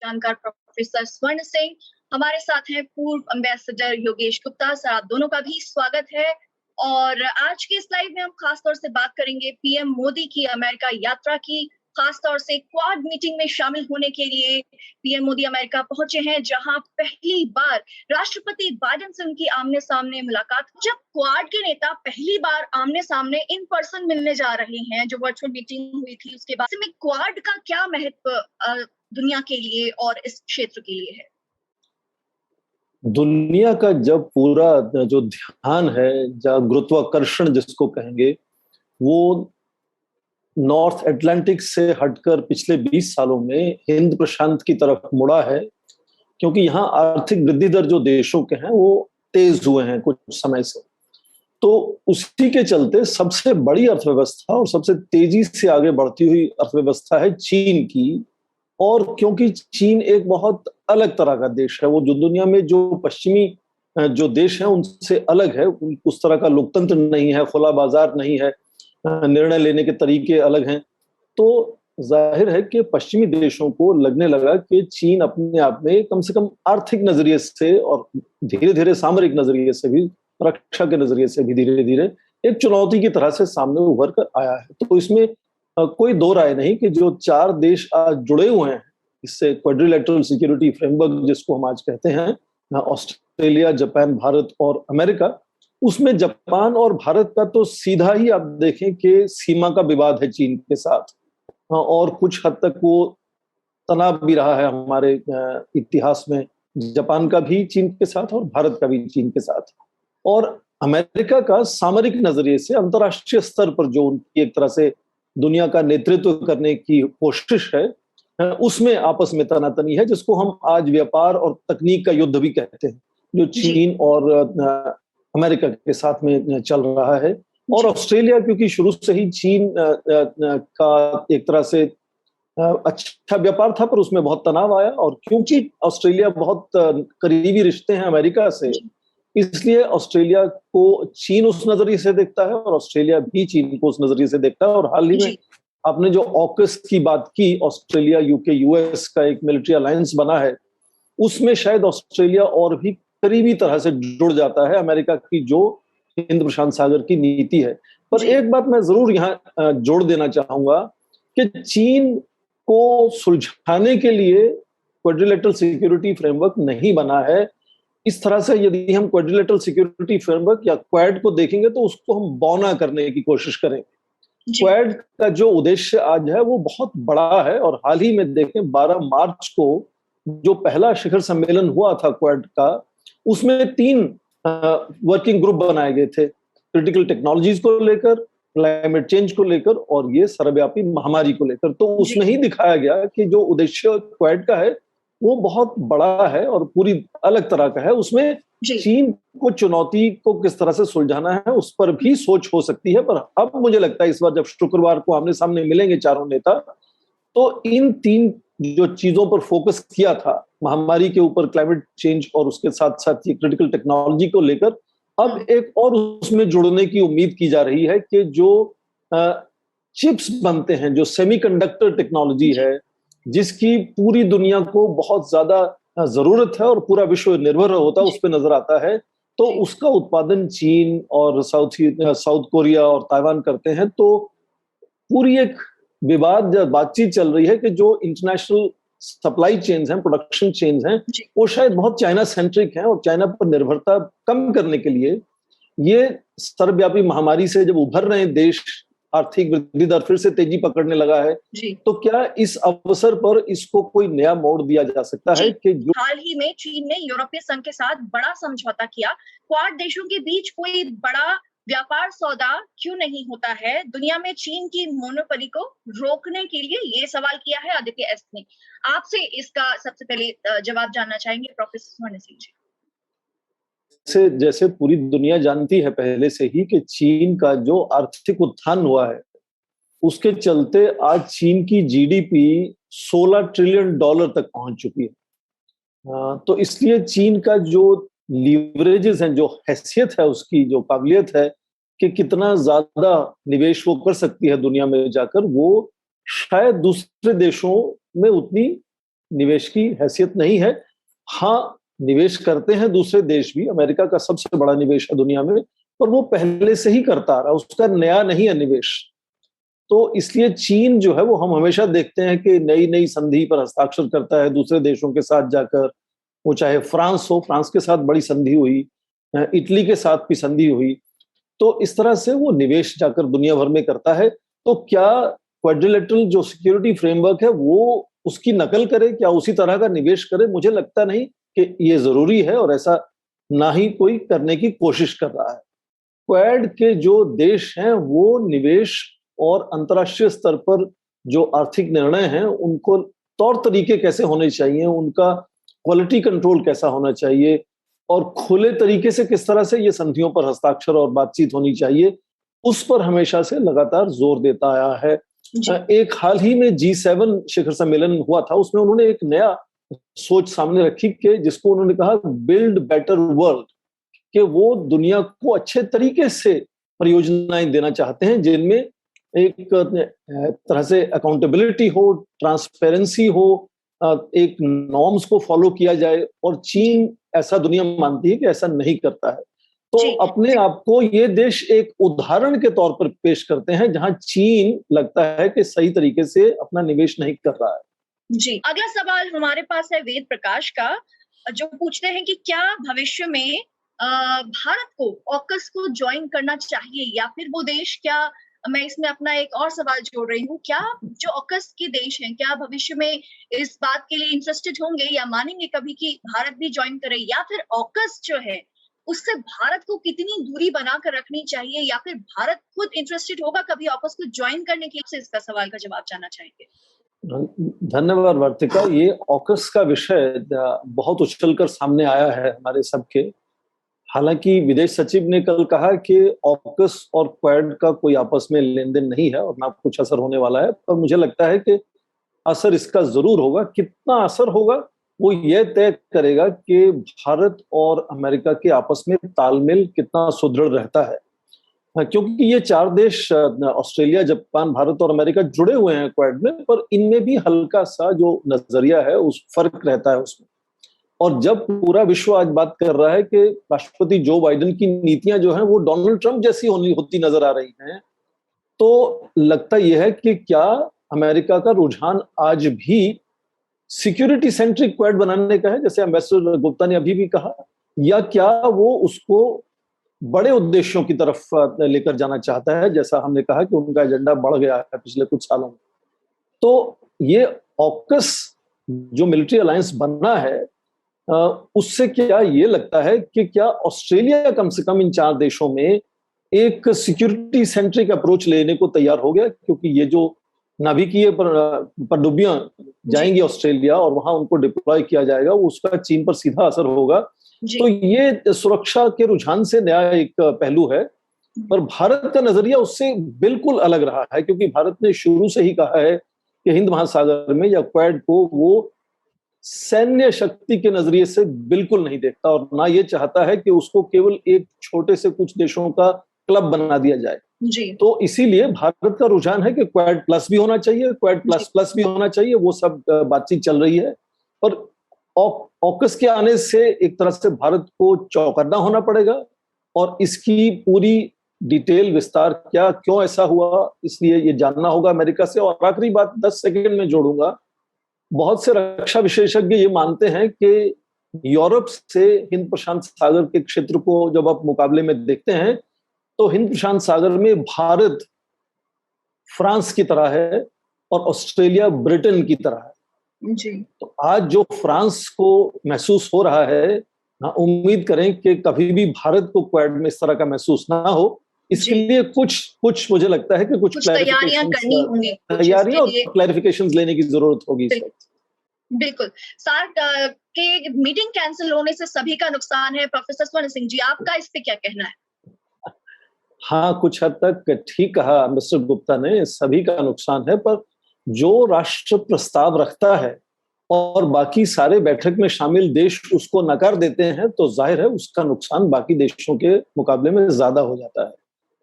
जानकार प्रोफेसर स्वर्ण सिंह। हमारे साथ हैं पूर्व एम्बेसडर योगेश गुप्ता। सर, आप दोनों का भी स्वागत है। और आज के इस लाइव में हम खास तौर से बात करेंगे पीएम मोदी की अमेरिका यात्रा की, खास तौर से क्वाड मीटिंग में शामिल होने के लिए पीएम मोदी अमेरिका पहुंचे हैं, जहां पहली बार राष्ट्रपति बाइडेन से उनकी आमने सामने मुलाकात। जब क्वाड के नेता पहली बार आमने सामने इन पर्सन मिलने जा रहे हैं, जो वर्चुअल मीटिंग हुई थी उसके बाद में क्वाड का क्या महत्व दुनिया के लिए और इस क्षेत्र के लिए है? दुनिया का जब पूरा जो ध्यान है, गुरुत्वाकर्षण जिसको कहेंगे, वो नॉर्थ अटलांटिक से हटकर पिछले 20 सालों में हिंद प्रशांत की तरफ मुड़ा है, क्योंकि यहाँ आर्थिक वृद्धि दर जो देशों के हैं वो तेज हुए हैं कुछ समय से। तो उसी के चलते सबसे बड़ी अर्थव्यवस्था और सबसे तेजी से आगे बढ़ती हुई अर्थव्यवस्था है चीन की। और क्योंकि चीन एक बहुत अलग तरह का देश है, वो जो दुनिया में जो पश्चिमी जो देश हैं उनसे अलग है। उस तरह का लोकतंत्र नहीं है, खुला बाजार नहीं है, निर्णय लेने के तरीके अलग हैं। तो जाहिर है कि पश्चिमी देशों को लगने लगा कि चीन अपने आप में कम से कम आर्थिक नजरिए से और धीरे धीरे सामरिक नजरिए से भी, रक्षा के नजरिए से भी धीरे धीरे एक चुनौती की तरह से सामने उभर कर आया है। तो इसमें कोई दो राय नहीं कि जो 4 देश आज जुड़े हुए हैं इससे, क्वाड्रिलेटरल सिक्योरिटी फ्रेमवर्क जिसको हम आज कहते हैं, ऑस्ट्रेलिया, जापान, भारत और अमेरिका, उसमें जापान और भारत का तो सीधा ही आप देखें कि सीमा का विवाद है चीन के साथ, और कुछ हद तक वो तनाव भी रहा है हमारे इतिहास में, जापान का भी चीन के साथ और भारत का भी चीन के साथ। और अमेरिका का सामरिक नजरिए से अंतर्राष्ट्रीय स्तर पर जो उनकी एक तरह से दुनिया का नेतृत्व करने की कोशिश है, उसमें आपस में तनातनी है, जिसको हम आज व्यापार और तकनीक का युद्ध भी कहते हैं, जो चीन और अमेरिका के साथ में चल रहा है। और ऑस्ट्रेलिया क्योंकि शुरू से ही चीन का एक तरह से अच्छा व्यापार था, पर उसमें बहुत तनाव आया, और क्योंकि ऑस्ट्रेलिया बहुत करीबी रिश्ते हैं अमेरिका से, इसलिए ऑस्ट्रेलिया को चीन उस नजरिए से देखता है और ऑस्ट्रेलिया भी चीन को उस नजरिए से देखता है। और हाल ही में आपने जो ऑकस की बात की, ऑस्ट्रेलिया यूके यूएस का एक मिलिट्री अलायंस बना है, उसमें शायद ऑस्ट्रेलिया और भी करीबी तरह से जुड़ जाता है अमेरिका की जो हिंद प्रशांत सागर की नीति है। पर एक बात मैं जरूर यहाँ जोड़ देना चाहूंगा कि चीन को सुलझाने के लिए क्वाड्रिलेटरल सिक्योरिटी फ्रेमवर्क नहीं बना है। इस तरह से यदि हम क्वाड्रिलेटरल सिक्योरिटी फ्रेमवर्क या क्वाड को देखेंगे तो उसको हम बौना करने की कोशिश करें। क्वाड का जो उद्देश्य आज है वो बहुत बड़ा है, और हाल ही में देखें 12 मार्च को जो पहला शिखर सम्मेलन हुआ था क्वाड का, उसमें 3 वर्किंग ग्रुप बनाए गए थे, क्रिटिकल टेक्नोलॉजीज को लेकर, क्लाइमेट चेंज को लेकर और ये सर्वव्यापी महामारी को लेकर। तो उसमें ही दिखाया गया कि जो उद्देश्य क्वाड का है वो बहुत बड़ा है और पूरी अलग तरह का है। उसमें चीन को चुनौती को किस तरह से सुलझाना है उस पर भी सोच हो सकती है। पर अब मुझे लगता है इस बार जब शुक्रवार को आमने सामने मिलेंगे चारों नेता, तो इन 3 जो चीजों पर फोकस किया था, महामारी के ऊपर, क्लाइमेट चेंज और उसके साथ साथ ये क्रिटिकल टेक्नोलॉजी को लेकर, अब एक और उसमें जुड़ने की उम्मीद की जा रही है कि जो चिप्स बनते हैं, जो सेमीकंडक्टर टेक्नोलॉजी है, जिसकी पूरी दुनिया को बहुत ज्यादा जरूरत है और पूरा विश्व निर्भर होता है, उस पर नजर आता है, तो उसका उत्पादन चीन और साउथ कोरिया और ताइवान करते हैं। तो पूरी एक बातचीत चल रही है कि जो इंटरनेशनल सप्लाई चेन्स हैं, प्रोडक्शन चेन्स हैं, वो शायद बहुत चाइना सेंट्रिक हैं, और चाइना पर निर्भरता कम करने के लिए ये सर्वव्यापी महामारी से जब उभर रहे देश, आर्थिक वृद्धि दर फिर से तेजी पकड़ने लगा है, तो क्या इस अवसर पर इसको कोई नया मोड़ दिया जा सकता है कि जो हाल ही में चीन ने यूरोपीय संघ के साथ बड़ा समझौता किया, क्वाड देशों के बीच कोई बड़ा व्यापार सौदा क्यों नहीं होता है दुनिया में चीन की मोनोपोली को रोकने के लिए? ये सवाल किया है आदित्य एस ने। आपसे इसका सबसे पहले जवाब जानना चाहेंगे प्रोफेसर स्वर्ण सिंह जी। जैसे पूरी दुनिया जानती है पहले से ही कि चीन का जो आर्थिक उत्थान हुआ है, उसके चलते आज चीन की जीडीपी $16 ट्रिलियन तक पहुंच चुकी है। तो इसलिए चीन का जो लीवरेजेस हैं, जो हैसियत है उसकी, जो काबिलियत है कि कितना ज्यादा निवेश वो कर सकती है दुनिया में जाकर, वो शायद दूसरे देशों में उतनी निवेश की हैसियत नहीं है। हाँ, निवेश करते हैं दूसरे देश भी, अमेरिका का सबसे बड़ा निवेश है दुनिया में, पर वो पहले से ही करता रहा, उसका नया नहीं है निवेश। तो इसलिए चीन जो है वो हम हमेशा देखते हैं कि नई नई संधि पर हस्ताक्षर करता है दूसरे देशों के साथ जाकर, वो चाहे फ्रांस हो, फ्रांस के साथ बड़ी संधि हुई, इटली के साथ भी संधि हुई। तो इस तरह से वो निवेश जाकर दुनिया भर में करता है। तो क्या क्वाड्रिलेटरल जो सिक्योरिटी फ्रेमवर्क है वो उसकी नकल करे, क्या उसी तरह का निवेश करे? मुझे लगता नहीं कि ये जरूरी है, और ऐसा ना ही कोई करने की कोशिश कर रहा है। क्वाड के जो देश हैं वो निवेश और अंतर्राष्ट्रीय स्तर पर जो आर्थिक निर्णय हैं उनको तौर तरीके कैसे होने चाहिए, उनका क्वालिटी कंट्रोल कैसा होना चाहिए, और खुले तरीके से किस तरह से ये संधियों पर हस्ताक्षर और बातचीत होनी चाहिए, उस पर हमेशा से लगातार जोर देता आया है। एक हाल ही में G7 शिखर सम्मेलन हुआ था, उसमें उन्होंने एक नया सोच सामने रखी कि जिसको उन्होंने कहा बिल्ड बेटर वर्ल्ड, कि वो दुनिया को अच्छे तरीके से परियोजनाएं देना चाहते हैं जिनमें एक तरह से अकाउंटेबिलिटी हो, ट्रांसपेरेंसी हो, एक नॉर्म्स को फॉलो किया जाए, और चीन ऐसा दुनिया मानती है कि ऐसा नहीं करता है। तो अपने आप को ये देश एक उदाहरण के तौर पर पेश करते हैं जहां चीन लगता है कि सही तरीके से अपना निवेश नहीं कर रहा है। जी, अगला सवाल हमारे पास है वेद प्रकाश का, जो पूछते हैं कि क्या भविष्य में भारत को ऑकस को ज्वाइन करना चाहिए, या फिर वो देश, क्या मैं इसमें अपना एक और सवाल जोड़ रही हूँ, क्या जो ऑकस के देश हैं क्या भविष्य में इस बात के लिए इंटरेस्टेड होंगे या मानेंगे कभी कि भारत भी ज्वाइन करे, या फिर ऑकस जो है उससे भारत को कितनी दूरी बनाकर रखनी चाहिए, या फिर भारत खुद इंटरेस्टेड होगा कभी ऑकस को ज्वाइन करने के लिए? इसका सवाल का जवाब जानना चाहेंगे। धन्यवाद वार्तिका। ये ऑकस का विषय बहुत उछलकर सामने आया है हमारे सबके। हालांकि विदेश सचिव ने कल कहा कि ऑकस और क्वाड का कोई आपस में लेन देन नहीं है और ना कुछ असर होने वाला है, पर मुझे लगता है कि असर इसका जरूर होगा। कितना असर होगा वो ये तय करेगा कि भारत और अमेरिका के आपस में तालमेल कितना सुदृढ़ रहता है, क्योंकि ये चार देश ऑस्ट्रेलिया, जापान, भारत और अमेरिका जुड़े हुए हैं क्वाड में, पर इनमें भी हल्का सा जो नजरिया है उस फर्क रहता है उसमें। और जब पूरा विश्व आज बात कर रहा है कि राष्ट्रपति जो बाइडेन की नीतियां जो हैं वो डोनाल्ड ट्रंप जैसी होती नजर आ रही हैं, तो लगता यह है कि क्या अमेरिका का रुझान आज भी सिक्योरिटी सेंट्रिक क्वाड बनाने का है, जैसे एम्बेसडर गुप्ता ने अभी भी कहा, या क्या वो उसको बड़े उद्देश्यों की तरफ लेकर जाना चाहता है, जैसा हमने कहा कि उनका एजेंडा बढ़ गया है पिछले कुछ सालों में। तो ये ऑकस जो मिलिट्री अलायंस बना है, उससे क्या ये लगता है कि क्या ऑस्ट्रेलिया कम से कम इन चार देशों में एक सिक्योरिटी सेंट्रिक अप्रोच लेने को तैयार हो गया, क्योंकि ये जो नाभिकीय पनडुब्बियां जाएंगी ऑस्ट्रेलिया और वहां उनको डिप्लॉय किया जाएगा, उसका चीन पर सीधा असर होगा। तो ये सुरक्षा के रुझान से नया एक पहलू है, पर भारत का नजरिया उससे बिल्कुल अलग रहा है, क्योंकि भारत ने शुरू से ही कहा है कि हिंद महासागर में या क्वाड को वो सैन्य शक्ति के नजरिए से बिल्कुल नहीं देखता, और ना ये चाहता है कि उसको केवल एक छोटे से कुछ देशों का क्लब बना दिया जाए। तो इसीलिए भारत का रुझान है कि क्वाड प्लस भी होना चाहिए, क्वाड प्लस प्लस भी होना चाहिए, वो सब बातचीत चल रही है। और ऑकस के आने से एक तरह से भारत को चौकन्ना होना पड़ेगा, और इसकी पूरी डिटेल विस्तार क्या, क्यों ऐसा हुआ, इसलिए ये जानना होगा अमेरिका से। और आखिरी बात 10 सेकंड में जोड़ूंगा, बहुत से रक्षा विशेषज्ञ ये मानते हैं कि यूरोप से हिंद प्रशांत सागर के क्षेत्र को जब आप मुकाबले में देखते हैं, तो हिंद प्रशांत सागर में भारत फ्रांस की तरह है और ऑस्ट्रेलिया ब्रिटेन की तरह है। तो आज जो फ्रांस को महसूस हो रहा है, उम्मीद करें कि कभी भी भारत को क्वाड में इस तरह का महसूस ना हो। इसके लिए कुछ मुझे लगता है कि कुछ तैयारियां करनी होंगी, तैयारियां और क्लैरिफिकेशंस लेने की जरूरत होगी। बिल्कुल। सार्क के मीटिंग कैंसिल होने से सभी का नुकसान है। प्रोफेसर स्वर्ण सिंह जी, आपका इस पे क्या कहना है? हाँ, कुछ हद तक ठीक कहा मिस्टर गुप्ता ने, सभी का नुकसान है, पर जो राष्ट्र प्रस्ताव रखता है और बाकी सारे बैठक में शामिल देश उसको नकार देते हैं, तो जाहिर है उसका नुकसान बाकी देशों के मुकाबले में ज्यादा हो जाता है।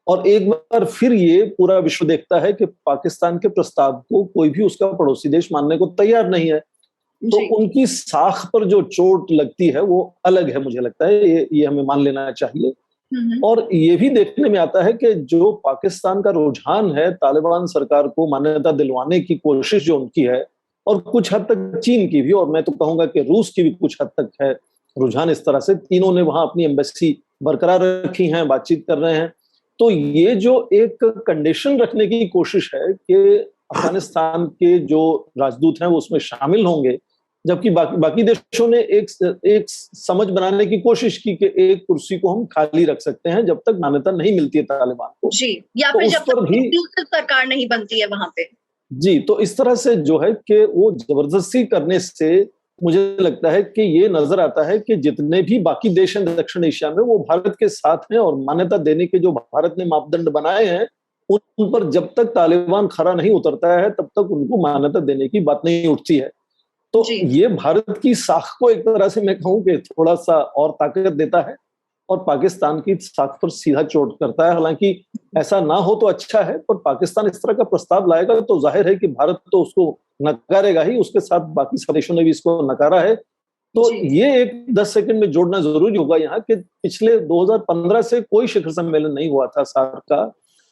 और एक बार फिर ये पूरा विश्व देखता है कि पाकिस्तान के प्रस्ताव को कोई भी उसका पड़ोसी देश मानने को तैयार नहीं है। तो उनकी साख पर जो चोट लगती है वो अलग है, मुझे लगता है ये हमें मान लेना चाहिए। और ये भी देखने में आता है कि जो पाकिस्तान का रुझान है तालिबान सरकार को मान्यता दिलवाने की कोशिश जो उनकी है, और कुछ हद तक चीन की भी, और मैं तो कहूंगा कि रूस की भी कुछ हद तक है रुझान इस तरह से, तीनों ने वहां अपनी एम्बेसी बरकरार रखी हैं, बातचीत कर रहे हैं। तो ये जो एक कंडीशन रखने की कोशिश है कि अफगानिस्तान के जो राजदूत हैं वो उसमें शामिल होंगे, जबकि बाकी देशों ने एक समझ बनाने की कोशिश की कि एक कुर्सी को हम खाली रख सकते हैं जब तक मान्यता नहीं मिलती है तालिबान को जी, या फिर जब तक सरकार नहीं बनती है वहां पे जी। तो इस तरह से जो है कि वो जबरदस्ती करने से मुझे लगता है कि ये नजर आता है कि जितने भी बाकी देश हैं दक्षिण एशिया में वो भारत के साथ हैं, और मान्यता देने के जो भारत ने मापदंड बनाए हैं उन पर जब तक तालिबान खरा नहीं उतरता है तब तक उनको मान्यता देने की बात नहीं उठती है। तो ये भारत की साख को एक तरह से मैं कहूं कि थोड़ा सा और ताकत देता है, और पाकिस्तान की साख पर सीधा चोट करता है। हालांकि ऐसा ना हो तो अच्छा है, पर पाकिस्तान इस तरह का प्रस्ताव लाएगा तो जाहिर है कि भारत तो उसको नकारेगा ही, उसके साथ बाकी सब देशों ने भी इसको नकारा है। तो ये एक 10 सेकंड में जोड़ना जरूरी होगा यहाँ कि पिछले 2015 से कोई शिखर सम्मेलन नहीं हुआ था सार्क का,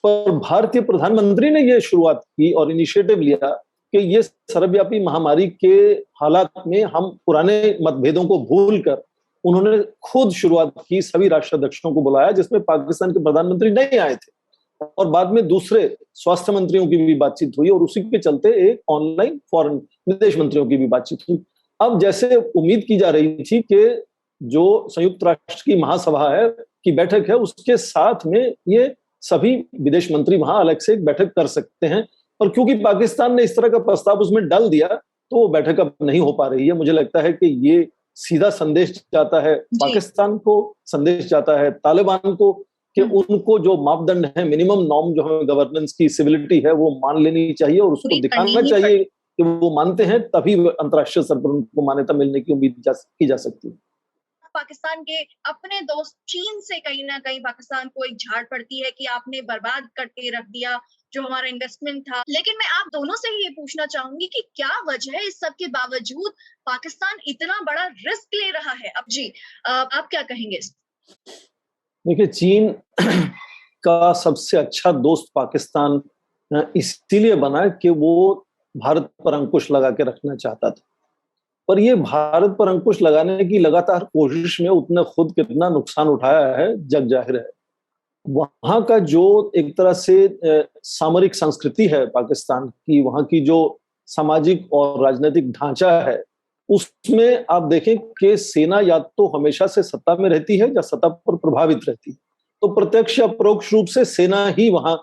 पर भारतीय प्रधानमंत्री ने ये शुरुआत की और इनिशिएटिव लिया कि ये सर्वव्यापी महामारी के हालात में हम पुराने मतभेदों को भूलकर उन्होंने खुद शुरुआत की, सभी राष्ट्राध्यक्षों को बुलाया जिसमें पाकिस्तान के प्रधानमंत्री नहीं आए थे, और बाद में दूसरे स्वास्थ्य मंत्रियों की भी बातचीत हुई, और उसी के चलते एक ऑनलाइन फॉरेन विदेश मंत्रियों की भी बातचीत हुई। अब जैसे उम्मीद की जा रही थी कि जो संयुक्त राष्ट्र की महासभा है की बैठक है उसके साथ में ये सभी विदेश मंत्री वहां अलग से एक बैठक कर सकते हैं, और क्योंकि पाकिस्तान ने इस तरह का प्रस्ताव उसमें डाल दिया तो वो बैठक अब नहीं हो पा रही है। मुझे लगता है कि ये सीधा संदेश जाता है पाकिस्तान को, संदेश जाता है तालिबान को कि उनको जो मापदंड है, मिनिमम नॉर्म जो है गवर्नेंस की, सिविलिटी है, वो मान लेनी चाहिए, और उसको दिखाना चाहिए कि वो मानते हैं, तभी अंतर्राष्ट्रीय स्तर पर उनको मान्यता मिलने की उम्मीद की जा सकती है। पाकिस्तान के अपने दोस्त चीन से कहीं ना कहीं पाकिस्तान को एक झाड़ पड़ती है कि आपने बर्बाद करके रख दिया जो हमारा इन्वेस्टमेंट था। लेकिन मैं आप दोनों से ही ये पूछना चाहूंगी कि क्या वजह है इस सब के बावजूद पाकिस्तान इतना बड़ा रिस्क ले रहा है? अब जी आप क्या कहेंगे? देखिए, चीन का सबसे अच्छा दोस्त पाकिस्तान इसीलिए बना कि वो भारत पर अंकुश लगा के रखना चाहता था, पर ये भारत पर अंकुश लगाने की लगातार कोशिश में उसने खुद कितना नुकसान उठाया है जग जाहिर है। वहां का जो एक तरह से सामरिक संस्कृति है पाकिस्तान की, वहां की जो सामाजिक और राजनीतिक ढांचा है, उसमें आप देखें कि सेना या तो हमेशा से सत्ता में रहती है या सत्ता पर प्रभावित रहती है, तो प्रत्यक्ष या परोक्ष रूप से सेना ही वहां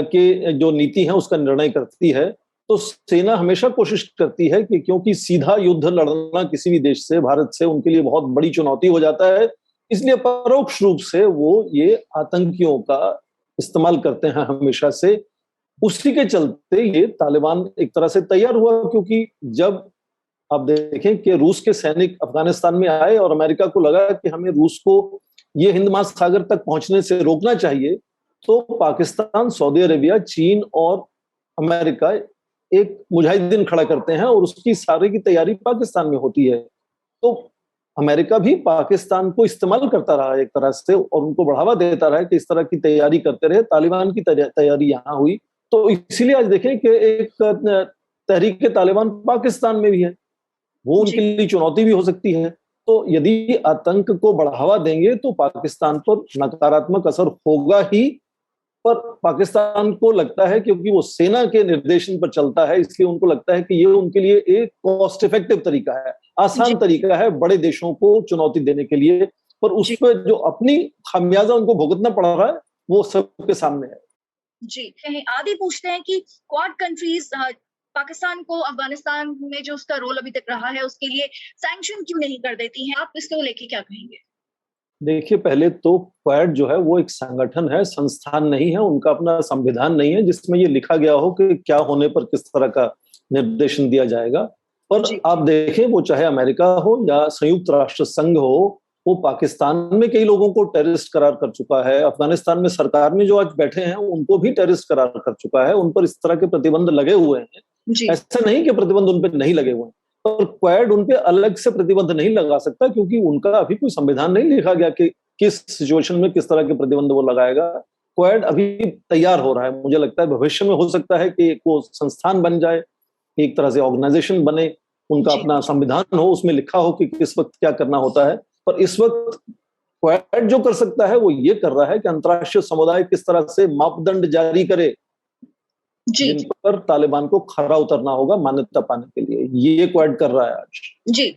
के जो नीति है उसका निर्णय करती है। तो सेना हमेशा कोशिश करती है कि, क्योंकि सीधा युद्ध लड़ना किसी भी देश से, भारत से, उनके लिए बहुत बड़ी चुनौती हो जाता है, इसलिए परोक्ष रूप से वो ये आतंकियों का इस्तेमाल करते हैं हमेशा से। उसी के चलते ये तालिबान एक तरह से तैयार हुआ, क्योंकि जब आप देखें कि रूस के सैनिक अफगानिस्तान में आए और अमेरिका को लगा कि हमें रूस को ये हिंद महासागर तक पहुंचने से रोकना चाहिए, तो पाकिस्तान, सऊदी अरेबिया, चीन और अमेरिका एक मुजाहिदीन खड़ा करते हैं, और उसकी सारी की तैयारी पाकिस्तान में होती है। तो अमेरिका भी पाकिस्तान को इस्तेमाल करता रहा एक तरह से, और उनको बढ़ावा देता रहा कि इस तरह की तैयारी करते रहे। तालिबान की तैयारी यहाँ हुई, तो इसीलिए आज देखें कि एक तहरीक तालिबान पाकिस्तान में भी है, वो उनके लिए चुनौती भी हो सकती है। तो यदि आतंक को बढ़ावा देंगे तो पाकिस्तान पर नकारात्मक असर होगा ही, पर पाकिस्तान को लगता है, क्योंकि वो सेना के निर्देशन पर चलता है, इसलिए उनको लगता है कि ये उनके लिए एक कॉस्ट इफेक्टिव तरीका है, आसान तरीका है बड़े देशों को चुनौती देने के लिए, पर उस पर जो अपनी खामियाजा उनको भुगतना पड़ रहा है वो सबके सामने है। जी, आदि पूछते हैं कि क्वाड कंट्रीज पाकिस्तान को अफगानिस्तान में जो उसका रोल अभी तक रहा है उसके लिए सैंक्शन क्यों नहीं कर देती हैं? आप इसको लेके क्या कहेंगे? देखिए, पहले तो क्वाड जो है वो एक संगठन है, संस्थान नहीं है, उनका अपना संविधान नहीं है जिसमें ये लिखा गया हो कि क्या होने पर किस तरह का निर्देशन दिया जाएगा। पर आप देखें, वो चाहे अमेरिका हो या संयुक्त राष्ट्र संघ हो, वो पाकिस्तान में कई लोगों को टेररिस्ट करार कर चुका है, अफगानिस्तान में सरकार में जो आज बैठे हैं उनको भी टेररिस्ट करार कर चुका है, उन पर इस तरह के प्रतिबंध लगे हुए हैं। ऐसा नहीं कि प्रतिबंध उन पर नहीं लगे हुए हैं, पर क्वाड उन पे अलग से प्रतिबंध नहीं लगा सकता, क्योंकि उनका अभी कोई संविधान नहीं लिखा गया कि किस सिचुएशन में किस तरह के प्रतिबंध वो लगाएगा। क्वाड अभी तैयार हो रहा है। मुझे लगता है भविष्य में हो सकता है कि वो संस्थान बन जाए, एक तरह से ऑर्गेनाइजेशन बने, उनका अपना संविधान हो, उसमें लिखा हो कि किस वक्त क्या करना होता है। पर इस वक्त क्वाड जो कर सकता है वो ये कर रहा है कि अंतर्राष्ट्रीय समुदाय किस तरह से मापदंड जारी करे जिन पर तालिबान को खरा उतरना होगा मान्यता पाने के लिए, ये क्वाड कर रहा है आज। जी